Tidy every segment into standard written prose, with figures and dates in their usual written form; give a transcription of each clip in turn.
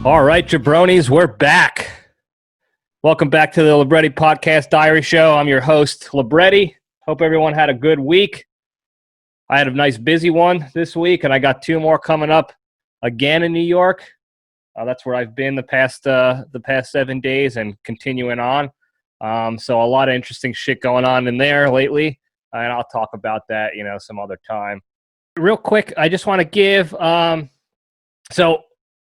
All right, jabronis, we're back. Welcome back to the Libretti Podcast Diary Show. I'm your host, Libretti. Hope everyone had a good week. I had a nice busy one this week, and I got two more coming up again in New York. That's where I've been the past 7 days and continuing on. So a lot of interesting shit going on in there lately, and I'll talk about that, some other time. Real quick, I just want to give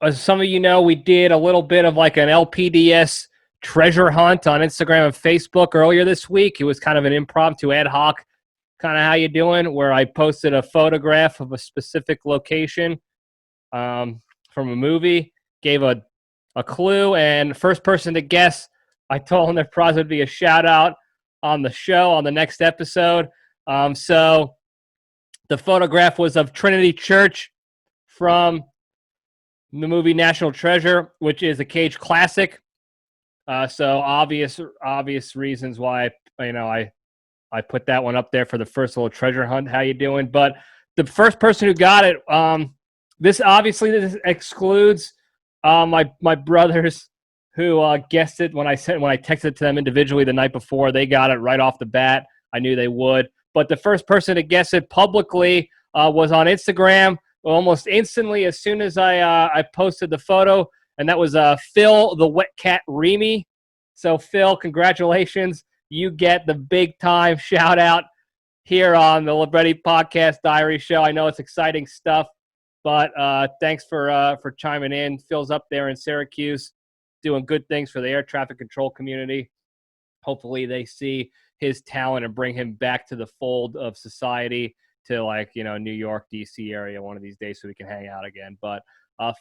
as some of you know, we did a little bit of like an LPDS treasure hunt on Instagram and Facebook earlier this week. It was kind of an impromptu ad hoc kind of how you doing, where I posted a photograph of a specific location from a movie, gave a clue, and first person to guess, I told them there probably would be a shout out on the show on the next episode. So the photograph was of Trinity Church from the movie National Treasure, which is a Cage classic. So obvious reasons why I put that one up there for the first little treasure hunt. How you doing? But the first person who got it, this excludes my brothers who guessed it when I texted it to them individually the night before. They got it right off the bat. I knew they would. But the first person to guess it publicly was on Instagram almost instantly as soon as I posted the photo, and that was Phil the Wet Cat Remy. So Phil, congratulations. You get the big time shout out here on the Libretti Podcast Diary Show. I know it's exciting stuff, but thanks for chiming in. Phil's up there in Syracuse doing good things for the air traffic control community. Hopefully they see his talent and bring him back to the fold of society, to New York, DC area one of these days so we can hang out again. But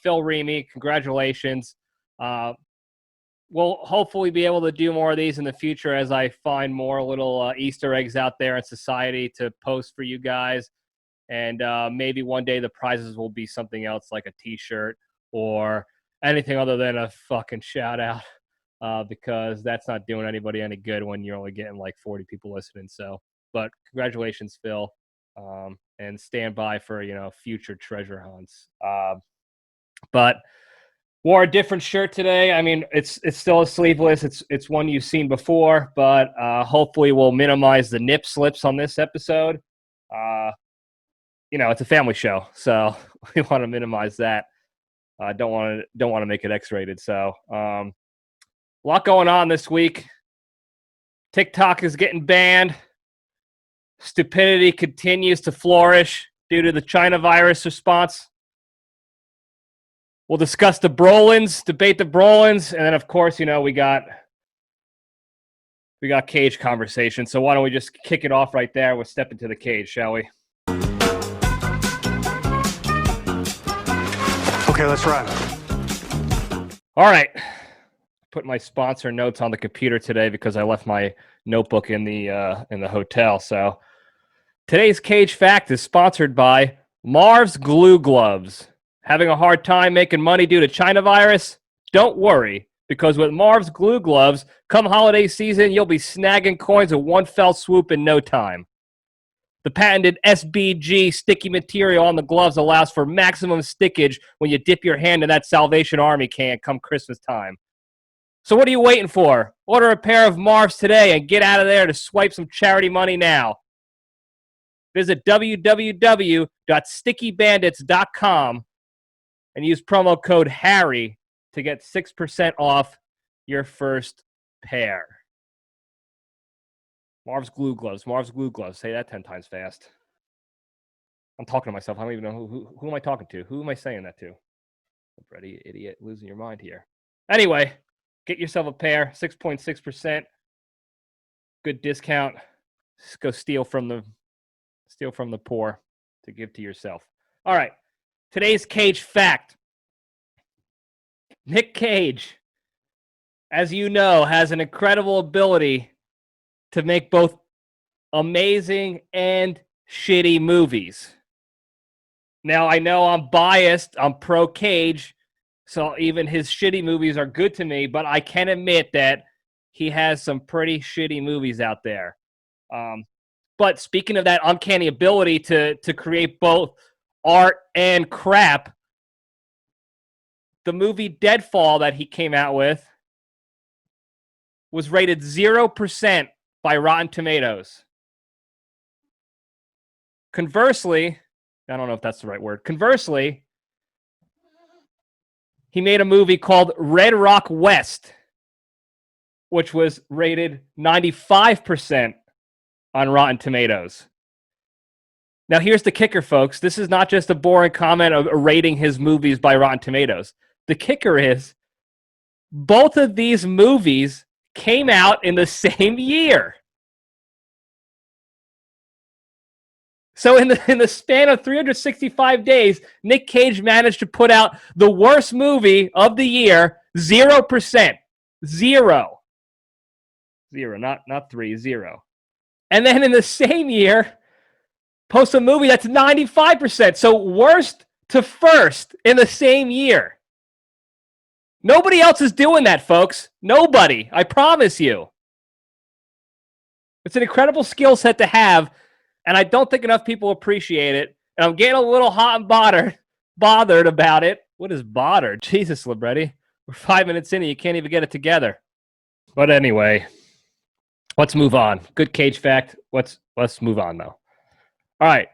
Phil Remy, congratulations. We'll hopefully be able to do more of these in the future as I find more little Easter eggs out there in society to post for you guys. And maybe one day the prizes will be something else like a t-shirt or anything other than a fucking shout out, because that's not doing anybody any good when you're only getting like 40 people listening. So, but congratulations, Phil. And stand by for, future treasure hunts. But wore a different shirt today. I mean, it's still a sleeveless. It's one you've seen before, but hopefully we'll minimize the nip slips on this episode. It's a family show, so we want to minimize that. Don't want to make it X-rated. So a lot going on this week. TikTok is getting banned. Stupidity continues to flourish due to the China virus response. We'll discuss the Brolins, debate the Brolins, and then, of course, we got cage conversation. So why don't we just kick it off right there? We'll step into the cage, shall we? Okay, let's run. All right. Put my sponsor notes on the computer today because I left my notebook in the hotel. So today's Cage Fact is sponsored by Marv's Glue Gloves. Having a hard time making money due to China virus? Don't worry, because with Marv's Glue Gloves, come holiday season, you'll be snagging coins with one fell swoop in no time. The patented SBG sticky material on the gloves allows for maximum stickage when you dip your hand in that Salvation Army can come Christmas time. So what are you waiting for? Order a pair of Marv's today and get out of there to swipe some charity money now. Visit www.stickybandits.com and use promo code HARRY to get 6% off your first pair. Marv's Glue Gloves. Marv's Glue Gloves. Say that 10 times fast. I'm talking to myself. I don't even know who am I talking to. Who am I saying that to? Pretty idiot, losing your mind here. Anyway, get yourself a pair. 6.6%. Good discount. Just go steal from the poor to give to yourself. All right. Today's Cage Fact. Nick Cage, as you know, has an incredible ability to make both amazing and shitty movies. Now, I know I'm biased. I'm pro Cage, so even his shitty movies are good to me, but I can admit that he has some pretty shitty movies out there. But speaking of that uncanny ability to create both art and crap, the movie Deadfall that he came out with was rated 0% by Rotten Tomatoes. Conversely, I don't know if that's the right word. Conversely, he made a movie called Red Rock West, which was rated 95% on Rotten Tomatoes. Now, here's the kicker, folks. This is not just a boring comment of rating his movies by Rotten Tomatoes. The kicker is both of these movies came out in the same year. So in the span of 365 days, Nick Cage managed to put out the worst movie of the year, 0%. Zero. Not 3, 0. And then in the same year, post a movie that's 95%. So worst to first in the same year. Nobody else is doing that, folks. Nobody. I promise you. It's an incredible skill set to have, and I don't think enough people appreciate it. And I'm getting a little hot and bothered about it. What is bothered? Jesus, Libretti. We're 5 minutes in and you can't even get it together. But anyway, let's move on. Good Cage fact. Let's move on, though. All right.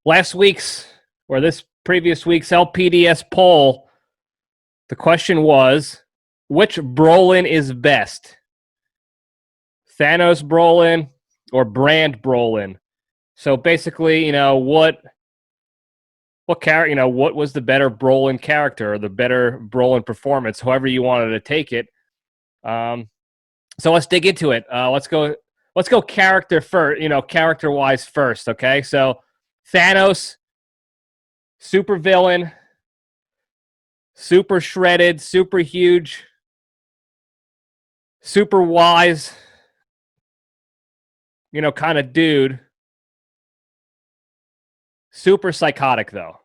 This previous week's LPDS poll, the question was, which Brolin is best? Thanos Brolin or Brand Brolin? So basically, what character, what was the better Brolin character or the better Brolin performance, however you wanted to take it. So let's dig into it. Let's go character first, character-wise first, okay? So Thanos, super villain, super shredded, super huge, super wise, kind of dude. Super psychotic, though.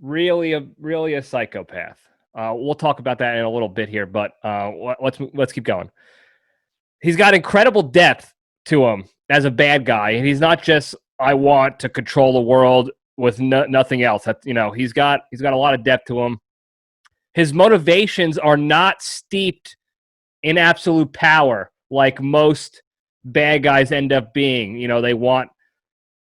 Really a psychopath. We'll talk about that in a little bit here, but let's keep going. He's got incredible depth to him as a bad guy, and he's not just I want to control the world with nothing else. He's got a lot of depth to him. His motivations are not steeped in absolute power like most bad guys end up being.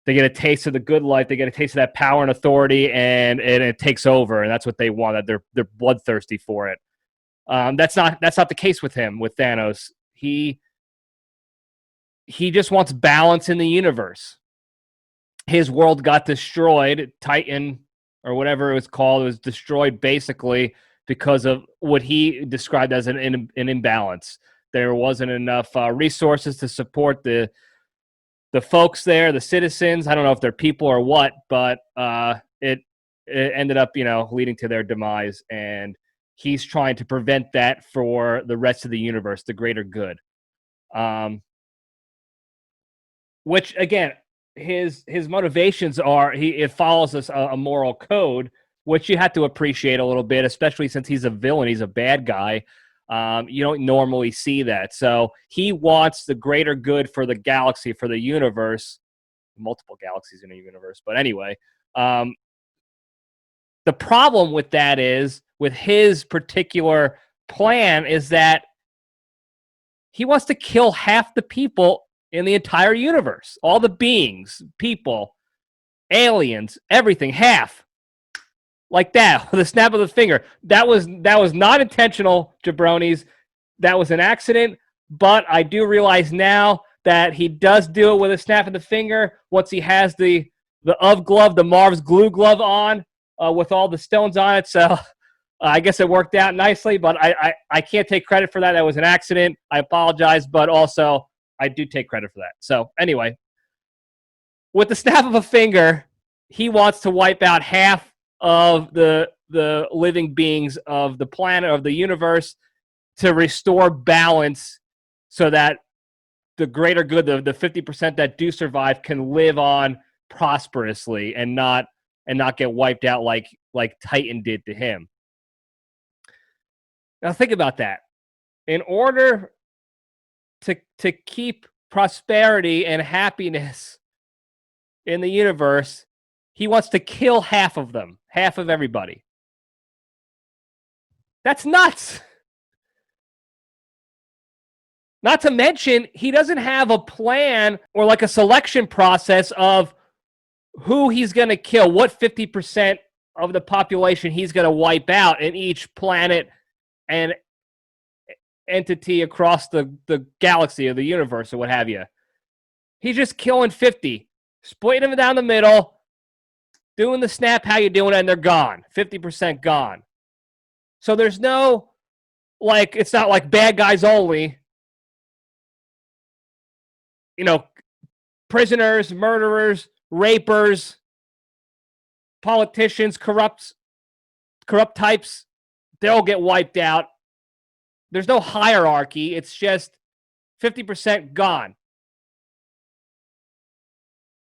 They get a taste of the good life. They get a taste of that power and authority, and it takes over, and that's what they want. That they're bloodthirsty for it. That's not the case with him, with Thanos. He just wants balance in the universe. His world got destroyed. Titan, or whatever it was called, was destroyed basically because of what he described as an imbalance. There wasn't enough resources to support the folks there, the citizens. I don't know if they're people or what, but it ended up, leading to their demise. And he's trying to prevent that for the rest of the universe, the greater good. Which, again, his motivations are, it follows us a moral code, which you have to appreciate a little bit, especially since he's a villain, he's a bad guy. You don't normally see that. So he wants the greater good for the galaxy, for the universe, multiple galaxies in a universe. But anyway, the problem with that is, with his particular plan, is that he wants to kill half the people in the entire universe. All the beings, people, aliens, everything, half. Like that, with a snap of the finger. That was not intentional, jabronis. That was an accident. But I do realize now that he does do it with a snap of the finger once he has the glove, the Marv's glue glove on, with all the stones on it. So I guess it worked out nicely, but I can't take credit for that. That was an accident. I apologize, but also I do take credit for that. So anyway, with the snap of a finger, he wants to wipe out half of the living beings of the planet, of the universe, to restore balance so that the greater good, the 50% that do survive, can live on prosperously and not get wiped out like Titan did to him. Now think about that. In order to keep prosperity and happiness in the universe, he wants to kill half of them, half of everybody. That's nuts. Not to mention, he doesn't have a plan or like a selection process of who he's going to kill, what 50% of the population he's going to wipe out in each planet and entity across the galaxy or the universe or what have you. He's just killing 50, splitting them down the middle, doing the snap, how you doing, and they're gone. 50% gone. So there's no, like, it's not like bad guys only. You know, prisoners, murderers, rapers, politicians, corrupt types, they all get wiped out. There's no hierarchy. It's just 50% gone.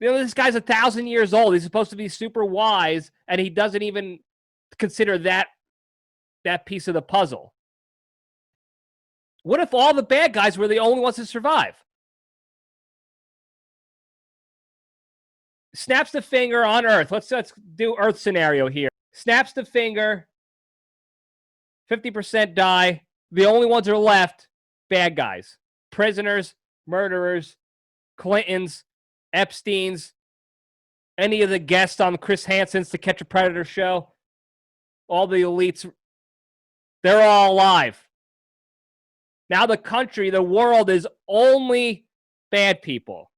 You know, this guy's 1,000 years old. He's supposed to be super wise, and he doesn't even consider that piece of the puzzle. What if all the bad guys were the only ones to survive? Snaps the finger on Earth. Let's do Earth scenario here. Snaps the finger. 50% die. The only ones that are left, bad guys. Prisoners, murderers, Clintons, Epsteins, any of the guests on Chris Hansen's To Catch a Predator show. All the elites, they're all alive. Now the country, the world is only bad people.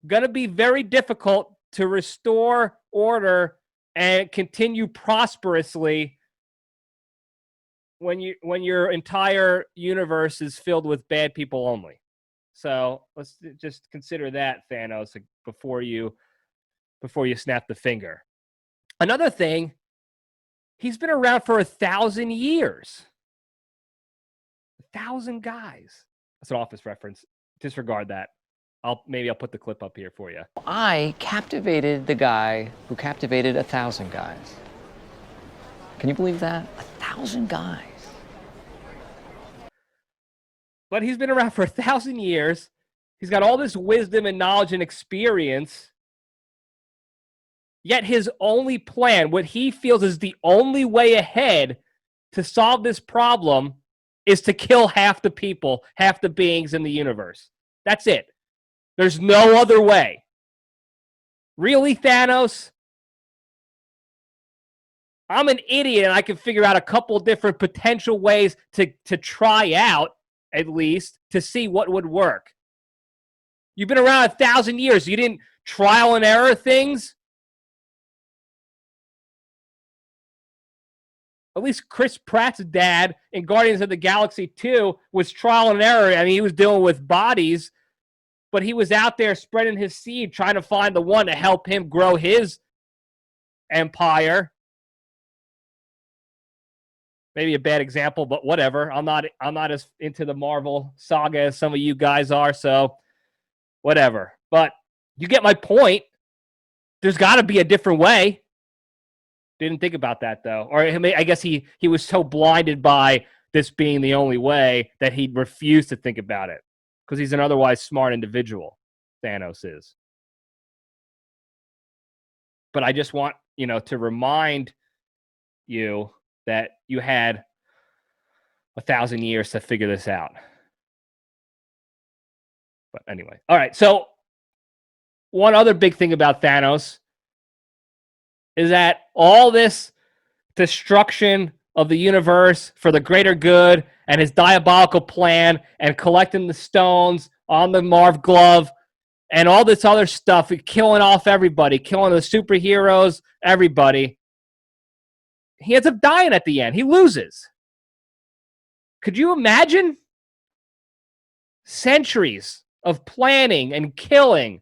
Going to be very difficult to restore order and continue prosperously when your entire universe is filled with bad people only. So let's just consider that, Thanos, before you snap the finger. Another thing, he's been around for 1,000 years. 1,000 guys. That's an Office reference. Disregard that. Maybe I'll put the clip up here for you. I captivated the guy who captivated 1,000 guys. Can you believe that? 1,000 guys. But he's been around for 1,000 years. He's got all this wisdom and knowledge and experience. Yet his only plan, what he feels is the only way ahead to solve this problem, is to kill half the people, half the beings in the universe. That's it. There's no other way. Really, Thanos? I'm an idiot, and I can figure out a couple different potential ways to try out, at least, to see what would work. You've been around 1,000 years. You didn't trial and error things? At least Chris Pratt's dad in Guardians of the Galaxy 2 was trial and error. I mean, he was dealing with bodies, but he was out there spreading his seed, trying to find the one to help him grow his empire. Maybe a bad example, but whatever. I'm not as into the Marvel saga as some of you guys are, so whatever. But you get my point. There's got to be a different way. Didn't think about that, though. Or I guess he was so blinded by this being the only way that he refused to think about it, because he's an otherwise smart individual. Thanos is. But I just want, to remind you that you had 1,000 years to figure this out. But anyway. All right. So one other big thing about Thanos is that all this destruction of the universe for the greater good and his diabolical plan and collecting the stones on the Marv glove and all this other stuff, killing off everybody, killing the superheroes, everybody. He ends up dying at the end. He loses. Could you imagine? Centuries of planning and killing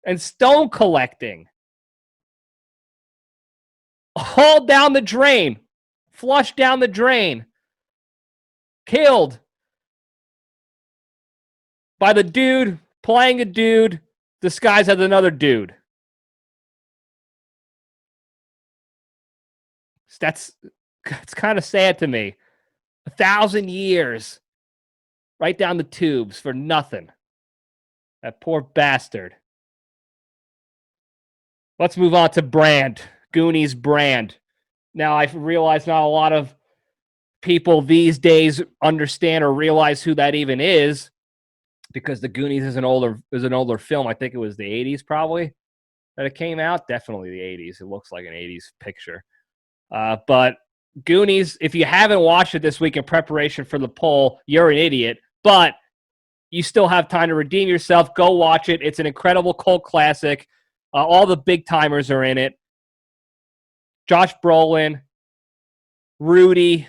and stone collecting. All down the drain. Flushed down the drain. Killed by the dude playing a dude disguised as another dude. It's kind of sad to me. 1,000 years. Right down the tubes for nothing. That poor bastard. Let's move on to Brand. Goonies Brand. Now, I realize not a lot of people these days understand or realize who that even is, because the Goonies is an older film. I think it was the 80s probably that it came out. Definitely the 80s. It looks like an 80s picture. But Goonies, if you haven't watched it this week in preparation for the poll, you're an idiot. But you still have time to redeem yourself. Go watch it. It's an incredible cult classic. All the big timers are in it. Josh Brolin, Rudy,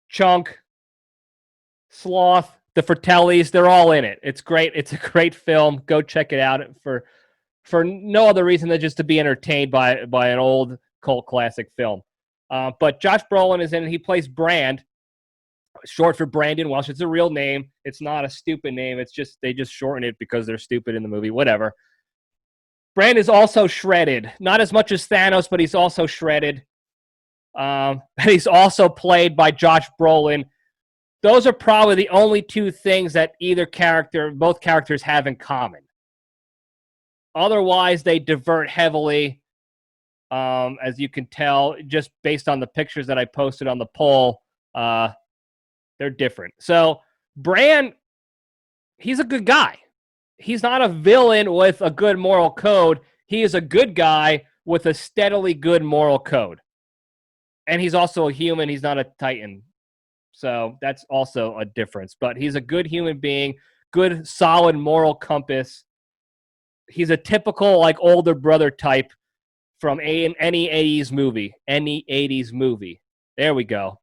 Chunk, Sloth, the Fratellis, they're all in it. It's great. It's a great film. Go check it out for no other reason than just to be entertained by an old cult classic film. But Josh Brolin is in it. He plays Brand, short for Brandon Welsh. It's a real name. It's not a stupid name. It's just they just shorten it because they're stupid in the movie. Whatever. Brand is also shredded. Not as much as Thanos, but he's also shredded. And he's also played by Josh Brolin. Those are probably the only two things that both characters have in common. Otherwise, they divert heavily, as you can tell, just based on the pictures that I posted on the poll. They're different. So, Bran, he's a good guy. He's not a villain with a good moral code. He is a good guy with a steadily good moral code. And he's also a human. He's not a Titan. So that's also a difference. But he's a good human being, good, solid moral compass. He's a typical, like, older brother type from any 80s movie. Any 80s movie. There we go.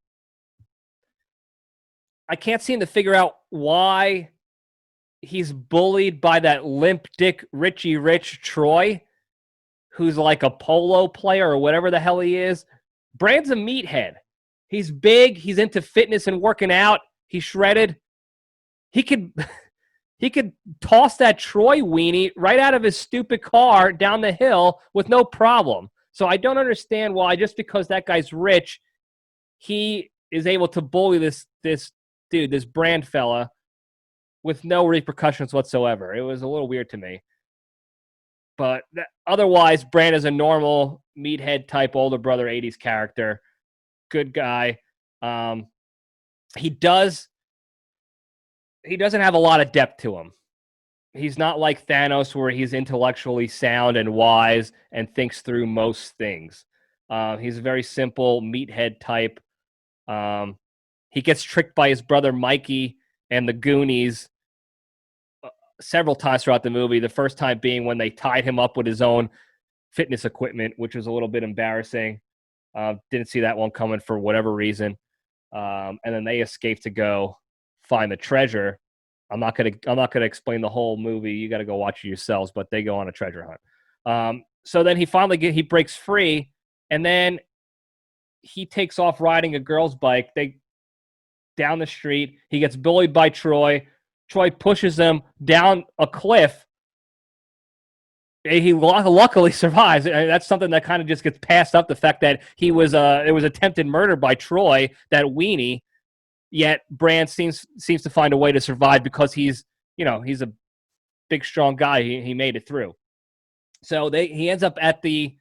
I can't seem to figure out why he's bullied by that limp dick Richie Rich Troy, who's like a polo player or whatever the hell he is. Brand's a meathead. He's big. He's into fitness and working out. He's shredded. He could toss that Troy weenie right out of his stupid car down the hill with no problem. So I don't understand why, just because that guy's rich, he is able to bully this dude, this Brand fella, with no repercussions whatsoever. It was a little weird to me. But otherwise, Brand is a normal meathead type older brother 80s character. Good guy. He doesn't have a lot of depth to him. He's not like Thanos, where he's intellectually sound and wise and thinks through most things. He's a very simple meathead type. He gets tricked by his brother Mikey and the Goonies several times throughout the movie. The first time being when they tied him up with his own fitness equipment, which was a little bit embarrassing. Didn't see that one coming for whatever reason. And then they escape to go find the treasure. I'm not gonna explain the whole movie. You got to go watch it yourselves. But they go on a treasure hunt. So then he breaks free, and then he takes off riding a girl's bike. They down the street. He gets bullied by Troy. Troy pushes him down a cliff. He luckily survives. And that's something that kind of just gets passed up, the fact that it was attempted murder by Troy, that weenie, yet Brand seems to find a way to survive because he's a big, strong guy. He made it through. So he ends up at the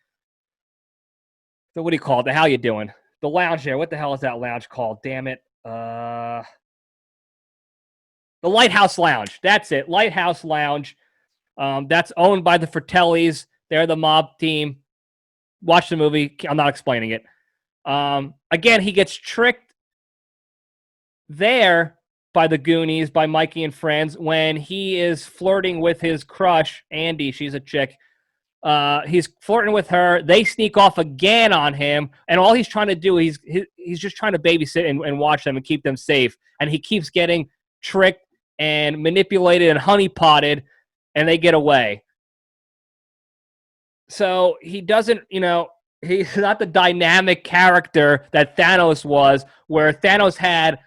what do you call it? How you doing? The lounge there. What the hell is that lounge called? Damn it. The Lighthouse Lounge. That's it. Lighthouse Lounge. That's owned by the Fratellis. They're the mob team. Watch the movie. I'm not explaining it. Again, he gets tricked there by the Goonies, by Mikey and friends, when he is flirting with his crush, Andy. She's a chick. He's flirting with her. They sneak off again on him, and all he's trying to do, he's just trying to babysit and watch them and keep them safe. And he keeps getting tricked and manipulated and honeypotted, and they get away. So he doesn't, he's not the dynamic character that Thanos was, where Thanos had,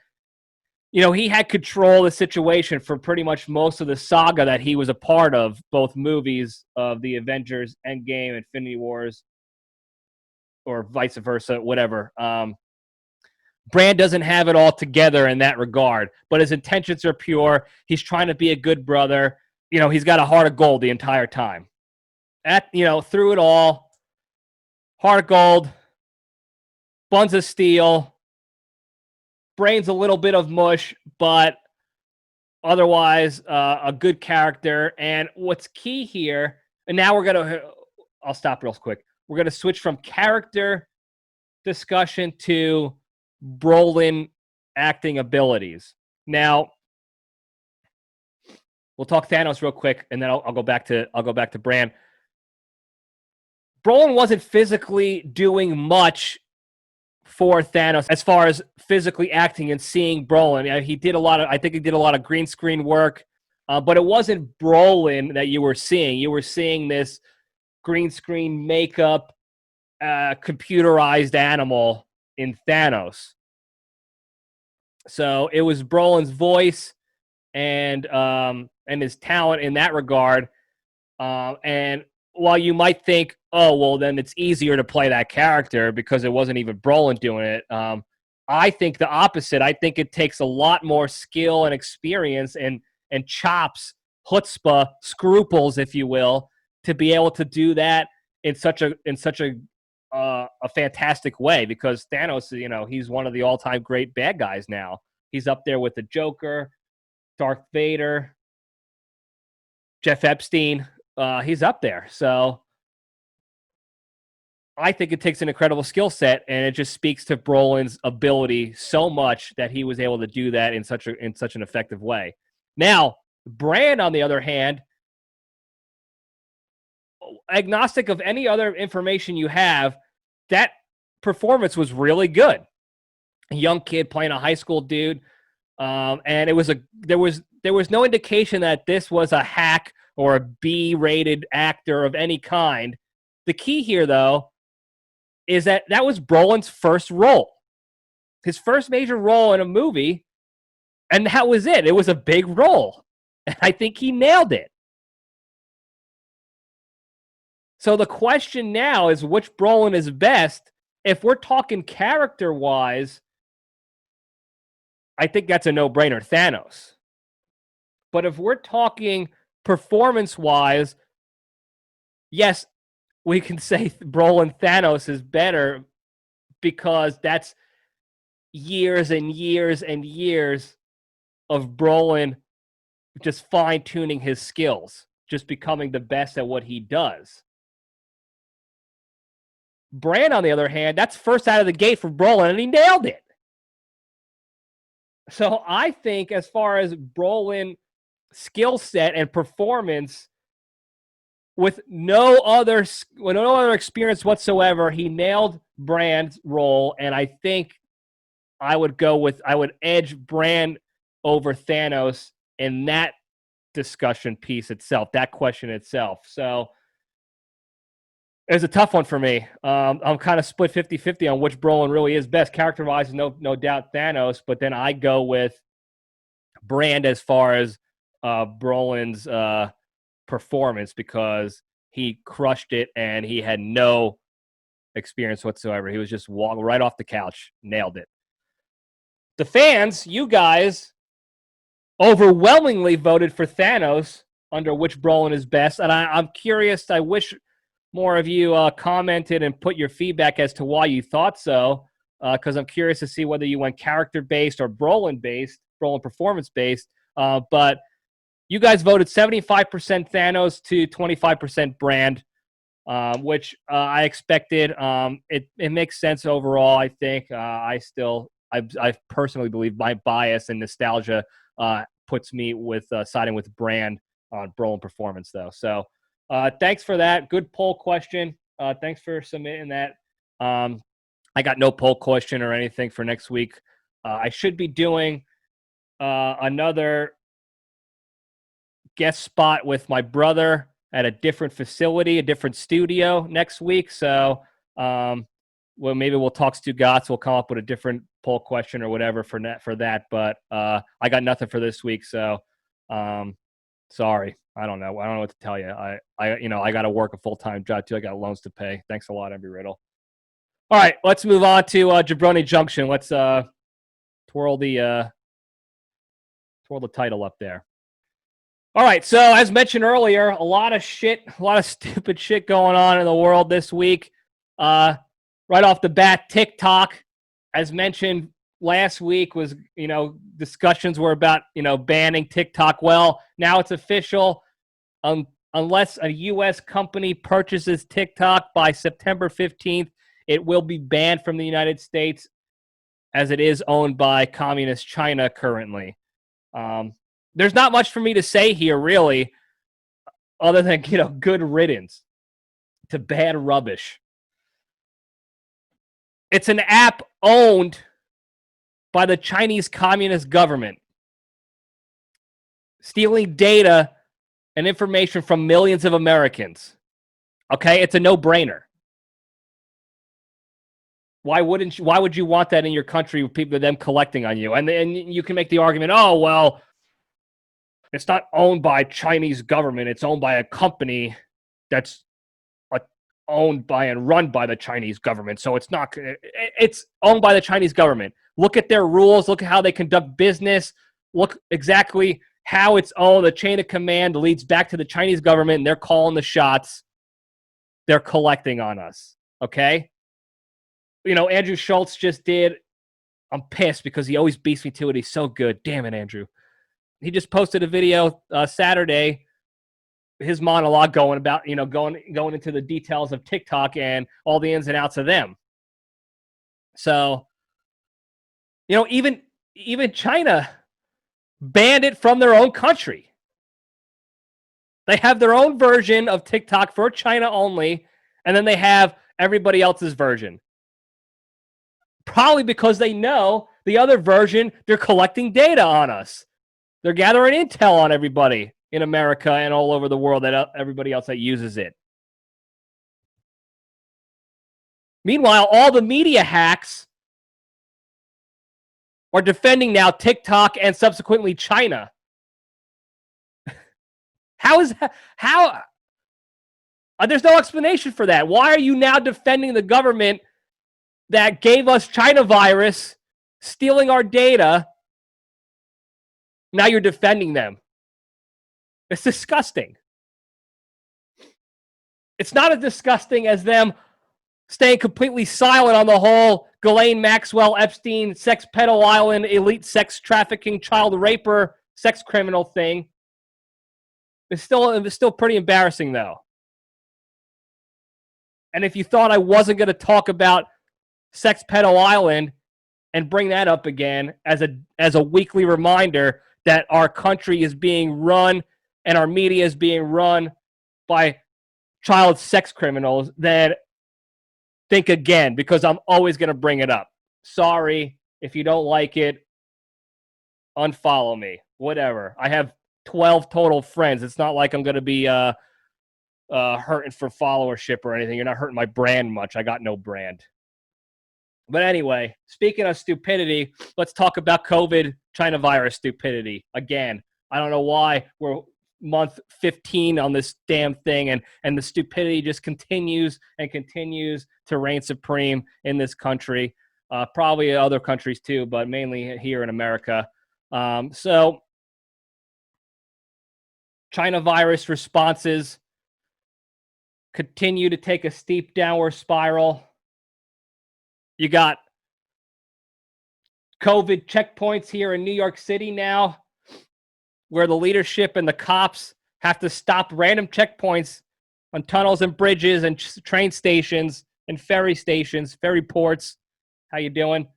he had control of the situation for pretty much most of the saga that he was a part of, both movies of the Avengers, Endgame, Infinity Wars, or vice versa, whatever. Brand doesn't have it all together in that regard, but his intentions are pure. He's trying to be a good brother. He's got a heart of gold the entire time. Through it all, Heart of gold, buns of steel, brain's a little bit of mush, but otherwise a good character. And what's key here, and now I'll stop real quick. We're going to switch from character discussion to Brolin acting abilities. Now, we'll talk Thanos real quick, and then I'll go back to Bran. Brolin wasn't physically doing much for Thanos as far as physically acting and seeing Brolin. I think he did a lot of green screen work, but it wasn't Brolin that you were seeing. You were seeing this green screen makeup, computerized animal in Thanos. So it was Brolin's voice and his talent in that regard. And while you might think, oh, well, then it's easier to play that character because it wasn't even Brolin doing it, I think the opposite. I think it takes a lot more skill and experience and chops, chutzpah, scruples, if you will, to be able to do that in such a fantastic way, because Thanos, he's one of the all-time great bad guys now. He's up there with the Joker, Darth Vader, Jeff Epstein. He's up there. So I think it takes an incredible skill set, and it just speaks to Brolin's ability so much that he was able to do that in such an effective way. Now, Bran, on the other hand, agnostic of any other information you have, that performance was really good. A young kid playing a high school dude, and there was no indication that this was a hack or a B-rated actor of any kind. The key here, though, is that was Brolin's first role, his first major role in a movie, and that was it. It was a big role, and I think he nailed it. So the question now is, which Brolin is best? If we're talking character-wise, I think that's a no-brainer, Thanos. But if we're talking performance-wise, yes, we can say Brolin Thanos is better because that's years and years and years of Brolin just fine-tuning his skills, just becoming the best at what he does. Bran, on the other hand, that's first out of the gate for Brolin, and he nailed it. So I think as far as Brolin skill set and performance, with no other experience whatsoever, he nailed Bran's role, and I think I would edge Bran over Thanos in that discussion piece itself, that question itself. So it was a tough one for me. I'm kind of split 50-50 on which Brolin really is best. Character-wise, no doubt Thanos, but then I go with Bran as far as Brolin's performance, because he crushed it and he had no experience whatsoever. He was just walking right off the couch, nailed it. The fans, you guys, overwhelmingly voted for Thanos under which Brolin is best, and I'm curious. I wish more of you commented and put your feedback as to why you thought so, because I'm curious to see whether you went character-based or Brolin-based, Brolin performance-based, but you guys voted 75% Thanos to 25% Bran, which I expected. It makes sense overall, I think. I personally believe my bias and nostalgia puts me with siding with Bran on Brolin performance, though. So thanks for that. Good poll question. Thanks for submitting that. I got no poll question or anything for next week. I should be doing another guest spot with my brother at a different facility, a different studio next week. So, maybe we'll talk Stugatz. We'll come up with a different poll question or whatever for that. But I got nothing for this week. So, sorry. I don't know what to tell you. I got to work a full-time job too. I got loans to pay. Thanks a lot, Embry Riddle. All right, let's move on to Jabroni Junction. Let's twirl the title up there. All right, so as mentioned earlier, a lot of stupid shit going on in the world this week. Right off the bat, TikTok, as mentioned last week, was, discussions were about, banning TikTok. Well, now it's official. Unless a U.S. company purchases TikTok by September 15th, it will be banned from the United States, as it is owned by communist China currently. There's not much for me to say here, really, other than, good riddance to bad rubbish. It's an app owned by the Chinese Communist government, stealing data and information from millions of Americans. Okay, it's a no-brainer. Why would you want that in your country with people, them collecting on you? And you can make the argument, oh, well, it's not owned by Chinese government. It's owned by a company that's owned by and run by the Chinese government. So it's owned by the Chinese government. Look at their rules. Look at how they conduct business. Look exactly how it's owned. The chain of command leads back to the Chinese government, and they're calling the shots. They're collecting on us. Okay? Andrew Schultz just did. I'm pissed because he always beats me to it. He's so good. Damn it, Andrew. He just posted a video Saturday, his monologue going about, going into the details of TikTok and all the ins and outs of them. So, even China banned it from their own country. They have their own version of TikTok for China only, and then they have everybody else's version. Probably because they know the other version, they're collecting data on us. They're gathering intel on everybody in America and all over the world, that everybody else that uses it. Meanwhile, all the media hacks are defending now TikTok and subsequently China. There's no explanation for that. Why are you now defending the government that gave us China virus, stealing our data? Now you're defending them. It's disgusting. It's not as disgusting as them staying completely silent on the whole Ghislaine Maxwell, Epstein, sex pedo island, elite sex trafficking, child raper, sex criminal thing. It's still pretty embarrassing, though. And if you thought I wasn't going to talk about sex pedo island and bring that up again as a weekly reminder that our country is being run and our media is being run by child sex criminals, then think again, because I'm always going to bring it up. Sorry, if you don't like it, unfollow me. Whatever. I have 12 total friends. It's not like I'm going to be hurting for followership or anything. You're not hurting my brand much. I got no brand. But anyway, speaking of stupidity, let's talk about COVID China virus stupidity again. I don't know why we're month 15 on this damn thing, and the stupidity just continues and continues to reign supreme in this country. Probably other countries too, but mainly here in America. So China virus responses continue to take a steep downward spiral. You got COVID checkpoints here in New York City now, where the leadership and the cops have to stop random checkpoints on tunnels and bridges and train stations and ferry stations, ferry ports. How you doing?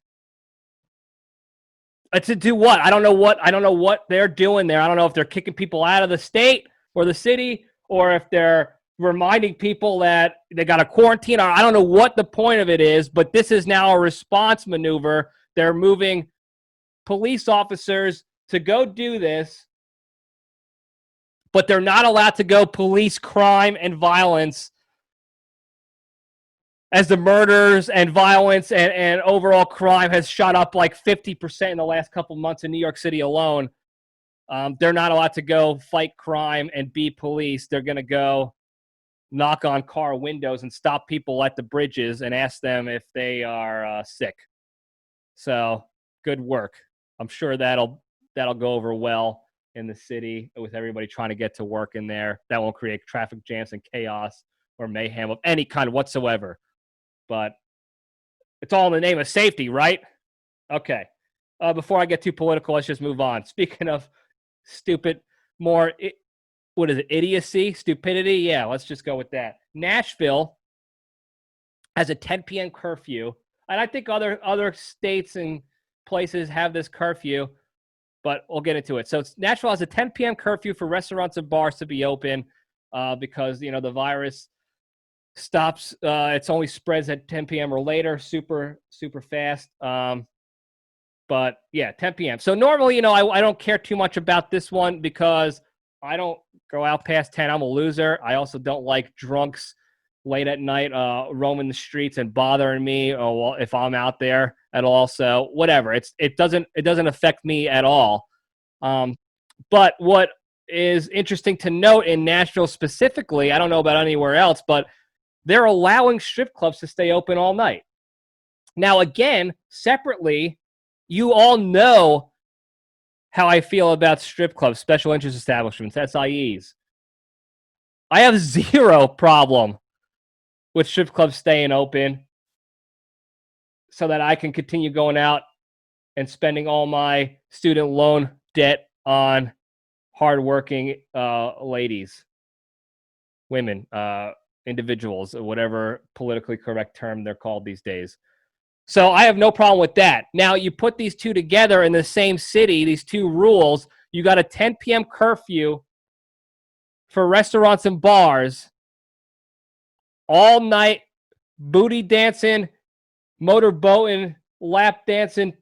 To do what? I don't know what they're doing there. I don't know if they're kicking people out of the state or the city, or if they're reminding people that they got a quarantine. I don't know what the point of it is, but this is now a response maneuver. They're moving police officers to go do this, but they're not allowed to go police crime and violence, as the murders and violence and overall crime has shot up like 50% in the last couple months in New York City alone. They're not allowed to go fight crime and be police. They're going to go knock on car windows and stop people at the bridges and ask them if they are sick. So good work. I'm sure that'll go over well in the city with everybody trying to get to work in there. That won't create traffic jams and chaos or mayhem of any kind whatsoever. but it's all in the name of safety, right? Okay. Before I get too political, let's just move on. Speaking of stupid, what is it? Idiocy, stupidity. Yeah, let's just go with that. Nashville has a 10 p.m. curfew, and I think other states and places have this curfew, but we'll get into it. So Nashville has a 10 p.m. curfew for restaurants and bars to be open because the virus stops. It's only spreads at 10 p.m. or later, super fast. But yeah, 10 p.m. So normally, I don't care too much about this one because I don't go out past 10. I'm a loser. I also don't like drunks late at night roaming the streets and bothering me if I'm out there at all. So whatever. It doesn't affect me at all. But what is interesting to note in Nashville specifically, I don't know about anywhere else, but they're allowing strip clubs to stay open all night. Now, again, separately, you all know how I feel about strip clubs, special interest establishments, SIEs. I have zero problem with strip clubs staying open so that I can continue going out and spending all my student loan debt on hardworking ladies, women, individuals, or whatever politically correct term they're called these days. So I have no problem with that. Now, you put these two together in the same city, these two rules, you got a 10 p.m. curfew for restaurants and bars, all night, booty dancing, motorboating, lap dancing,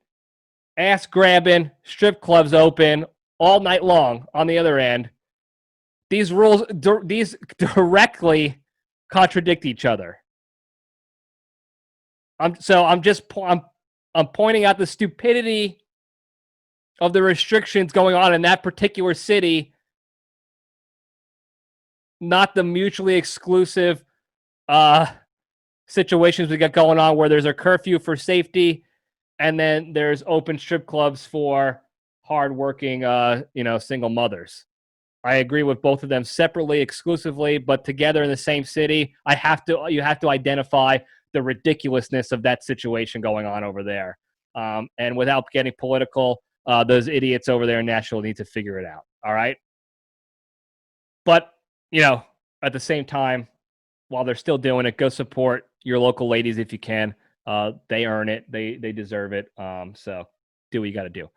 ass grabbing, strip clubs open all night long on the other end. These rules, these directly contradict each other. I'm pointing out the stupidity of the restrictions going on in that particular city, not the mutually exclusive situations we got going on where there's a curfew for safety and then there's open strip clubs for hardworking, single mothers. I agree with both of them separately, exclusively, but together in the same city. You have to identify the ridiculousness of that situation going on over there. And without getting political, those idiots over there in Nashville need to figure it out. All right. But, at the same time, while they're still doing it, go support your local ladies if you can. They earn it. They deserve it. So do what you got to do.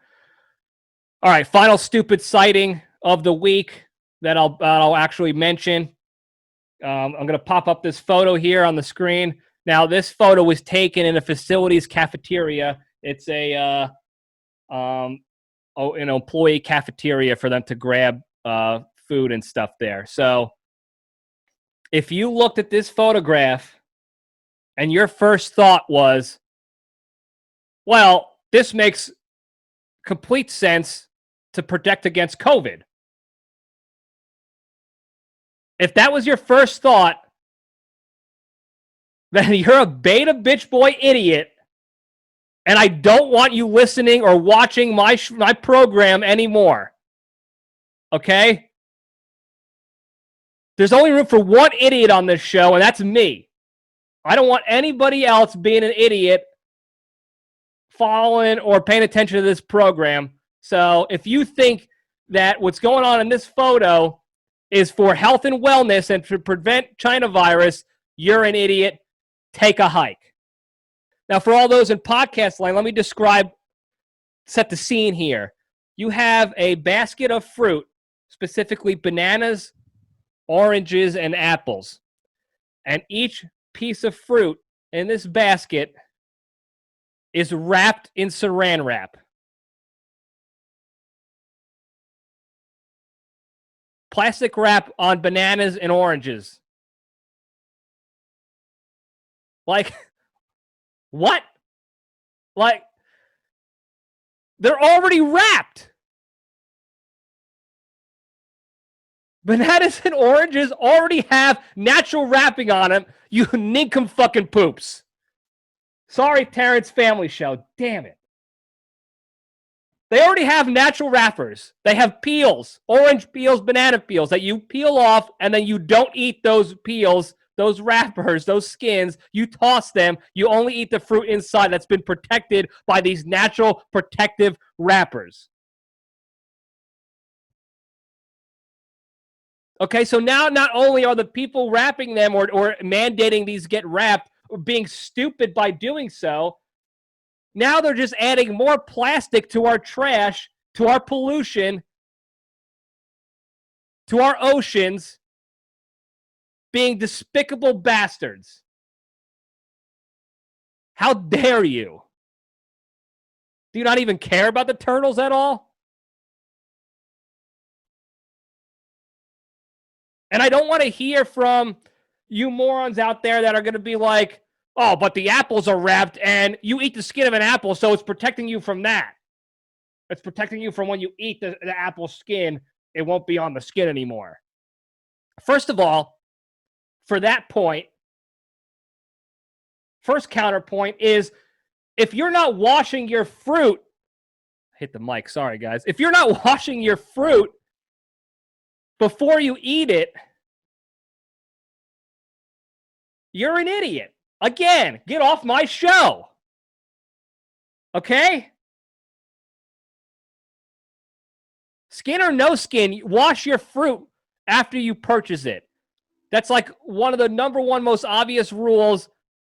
All right. Final stupid sighting of the week that I'll actually mention. I'm going to pop up this photo here on the screen. Now, this photo was taken in a facilities cafeteria. It's an employee cafeteria for them to grab food and stuff there. So if you looked at this photograph and your first thought was, well, this makes complete sense to protect against COVID. If that was your first thought, then you're a beta bitch boy idiot, and I don't want you listening or watching my program anymore. Okay? There's only room for one idiot on this show, and that's me. I don't want anybody else being an idiot following or paying attention to this program. So if you think that what's going on in this photo is for health and wellness and to prevent China virus, you're an idiot. Take a hike. Now, for all those in podcast land, let me set the scene here. You have a basket of fruit, specifically bananas, oranges, and apples. And each piece of fruit in this basket is wrapped in saran wrap. Plastic wrap on bananas and oranges. Like, what? Like, they're already wrapped. Bananas and oranges already have natural wrapping on them, you ninkum fucking poops. Sorry, Terrence Family Show. Damn it. They already have natural wrappers. They have peels, orange peels, banana peels that you peel off, and then you don't eat those peels those wrappers, those skins, you toss them. You only eat the fruit inside that's been protected by these natural protective wrappers. Okay, so now not only are the people wrapping them or mandating these get wrapped being stupid by doing so, now they're just adding more plastic to our trash, to our pollution, to our oceans, being despicable bastards. How dare you? Do you not even care about the turtles at all? And I don't want to hear from you morons out there that are going to be like, oh, but the apples are wrapped and you eat the skin of an apple, so it's protecting you from that. It's protecting you from when you eat the apple skin, it won't be on the skin anymore. First of all, for that point, first counterpoint is if you're not washing your fruit, hit the mic, sorry guys. If you're not washing your fruit before you eat it, you're an idiot. Again, get off my show. Okay? Skin or no skin, wash your fruit after you purchase it. That's like one of the number one most obvious rules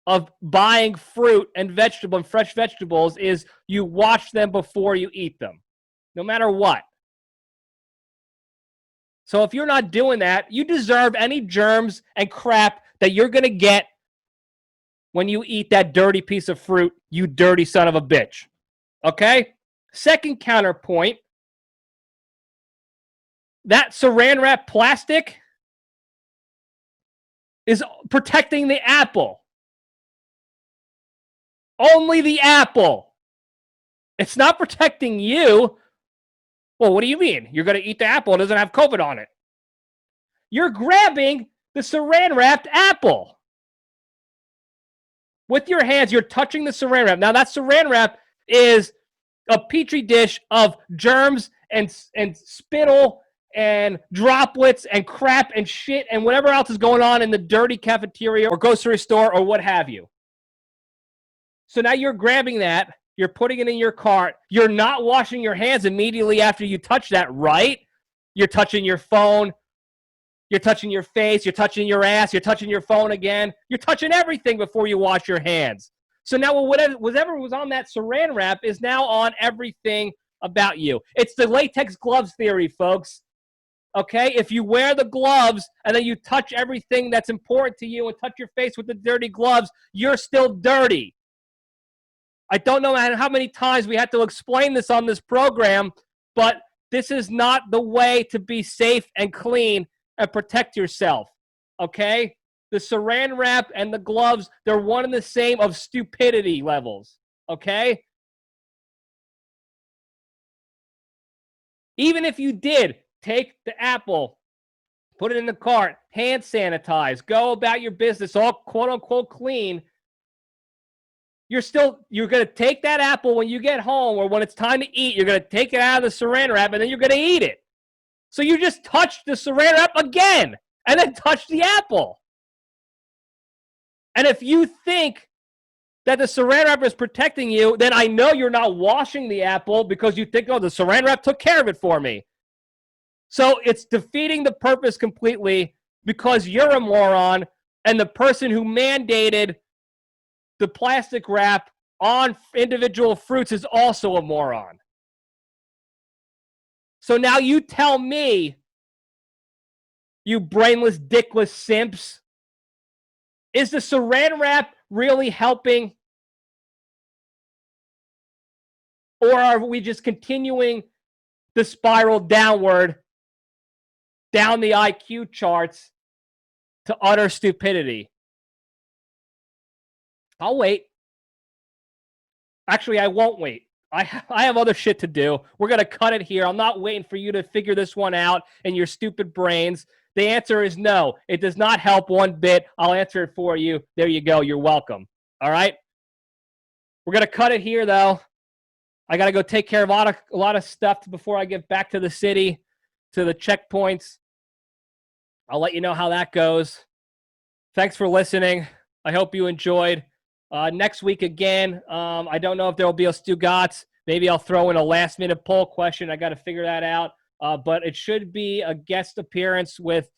of buying fruit and vegetable and fresh vegetables is you wash them before you eat them, no matter what. So if you're not doing that, you deserve any germs and crap that you're going to get when you eat that dirty piece of fruit, you dirty son of a bitch. Okay? Second counterpoint, that saran wrap plastic is protecting the apple. Only the apple. It's not protecting you. Well, what do you mean? You're going to eat the apple. It doesn't have COVID on it. You're grabbing the saran wrapped apple. With your hands, you're touching the saran wrap. Now, that saran wrap is a petri dish of germs and spittle and droplets and crap and shit and whatever else is going on in the dirty cafeteria or grocery store or what have you. So now you're grabbing that, you're putting it in your cart, you're not washing your hands immediately after you touch that, right? You're touching your phone, you're touching your face, you're touching your ass, you're touching your phone again, you're touching everything before you wash your hands. So now whatever was on that saran wrap is now on everything about you. It's the latex gloves theory, folks. Okay, if you wear the gloves and then you touch everything that's important to you and touch your face with the dirty gloves, you're still dirty. I don't know how many times we had to explain this on this program, but this is not the way to be safe and clean and protect yourself, okay? The saran wrap and the gloves, they're one and the same of stupidity levels, okay? Even if you did take the apple, put it in the cart, hand sanitize, go about your business all quote-unquote clean, you're going to take that apple when you get home or when it's time to eat, you're going to take it out of the saran wrap and then you're going to eat it. So you just touched the saran wrap again and then touched the apple. And if you think that the saran wrap is protecting you, then I know you're not washing the apple because you think, oh, the saran wrap took care of it for me. So it's defeating the purpose completely because you're a moron and the person who mandated the plastic wrap on individual fruits is also a moron. So now you tell me, you brainless, dickless simps, is the saran wrap really helping? Or are we just continuing the spiral downward, down the IQ charts to utter stupidity? I'll wait. Actually, I won't wait. I have other shit to do. We're going to cut it here. I'm not waiting for you to figure this one out in your stupid brains. The answer is no. It does not help one bit. I'll answer it for you. There you go. You're welcome. All right? We're going to cut it here, though. I got to go take care of a lot of stuff before I get back to the city, to the checkpoints. I'll let you know how that goes. thanks for listening. I hope you enjoyed. Next week again, I don't know if there will be a Stugotz. Maybe I'll throw in a last-minute poll question. I got to figure that out. But it should be a guest appearance with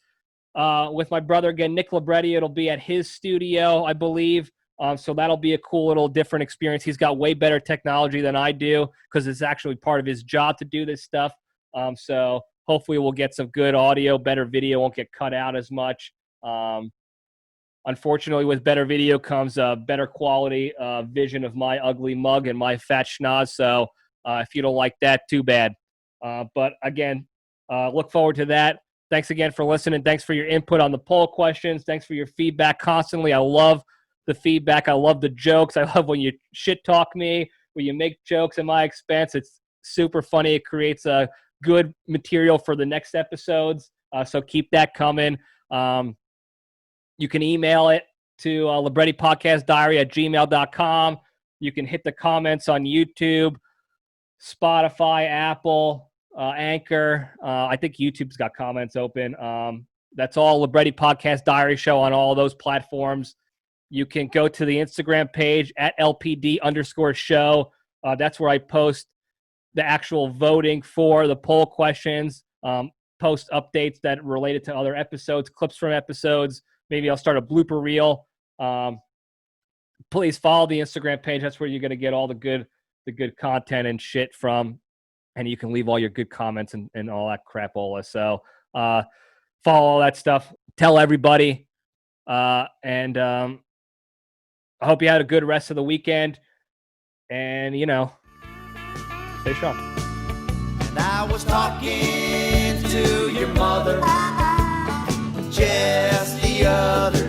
my brother again, Nick Libretti. It'll be at his studio, I believe. So that'll be a cool little different experience. He's got way better technology than I do because it's actually part of his job to do this stuff. So hopefully we'll get some good audio, better video, won't get cut out as much. Unfortunately, with better video comes a better quality vision of my ugly mug and my fat schnoz. So if you don't like that, too bad. But again, look forward to that. Thanks again for listening. Thanks for your input on the poll questions. Thanks for your feedback constantly. I love the feedback. I love the jokes. I love when you shit talk me, when you make jokes at my expense. It's super funny. It creates a good material for the next episodes. So keep that coming. You can email it to librettiPodcastDiary@gmail.com. You can hit the comments on YouTube, Spotify, Apple, Anchor. I think YouTube's got comments open. That's all Libretti Podcast Diary Show on all those platforms. You can go to the Instagram page at LPD_show. That's where I post the actual voting for the poll questions, post updates that related to other episodes, clips from episodes. Maybe I'll start a blooper reel. Please follow the Instagram page. That's where you're going to get all the good content and shit from. And you can leave all your good comments and all that crapola. So follow all that stuff. Tell everybody. And I hope you had a good rest of the weekend. And, stay strong. And I was talking to your mother just the other